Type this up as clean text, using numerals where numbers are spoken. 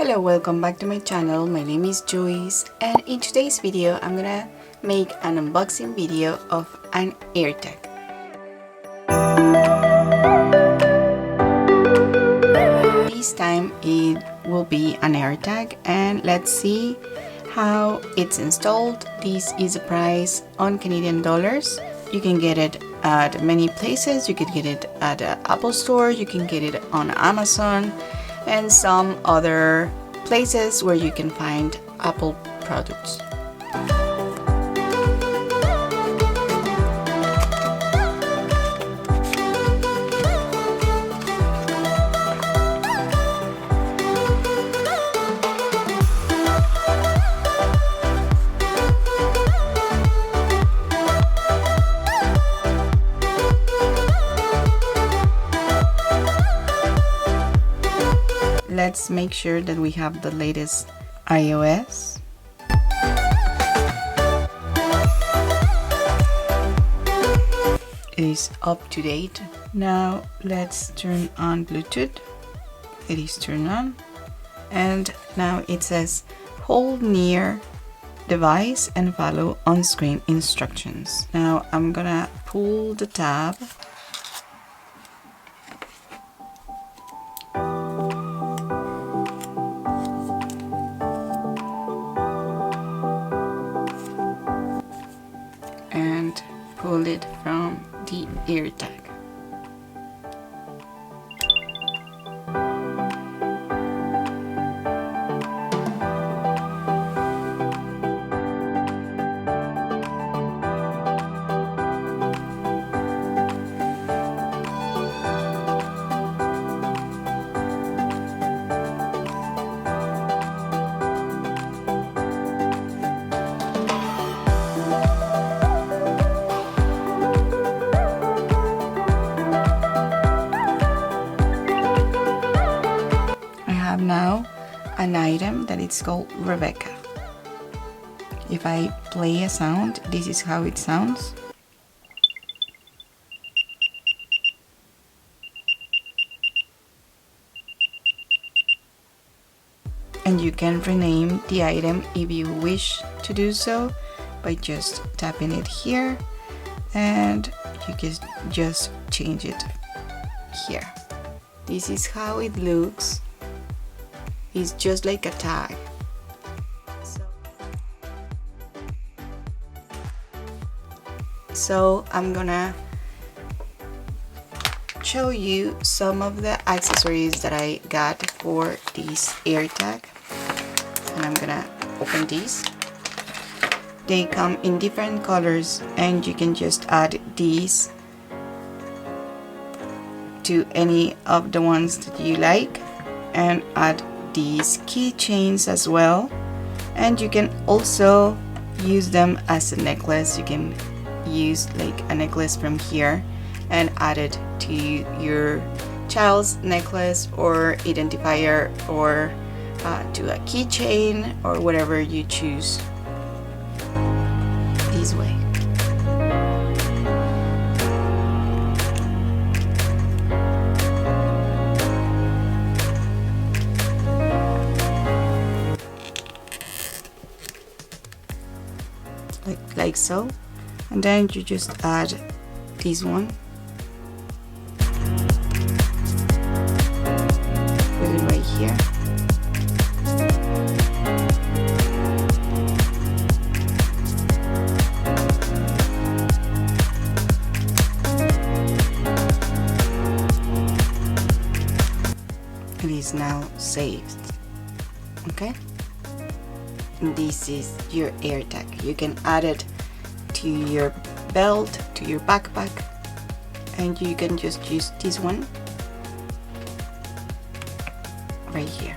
Hello, welcome back to my channel. My name is Joyce, and in today's video I'm gonna make an unboxing video of an Airtag. This time it will be an Airtag, and let's see how it's installed. This is a price on Canadian dollars. You can get it at many places. You could get it at the Apple Store, you can get it on Amazon and some other places where you can find Apple products. Let's make sure that we have the latest iOS. It is up to date. Now let's turn on Bluetooth. It is turned on. And now it says hold near device and follow on-screen instructions. Now I'm gonna pull the tab. And pull it from the Airtag. Now an item that it's called Rebecca. If I play a sound, this is how it sounds. And you can rename the item if you wish to do so by just tapping it here, and you can just change it here. This is how it looks. It's just like a tag. So I'm gonna show you some of the accessories that I got for this Airtag. And I'm gonna open these. They come in different colors, and you can just add these to any of the ones that you like, and add these keychains as well. And you can also use them as a necklace. You can use like a necklace from here and add it to your child's necklace or identifier, or to a keychain, or whatever you choose. This way. Like so, and then you just add this one, put it right here, it is now saved. Okay, and this is your Airtag. You can add it to your belt, to your backpack, and you can just use this one right here.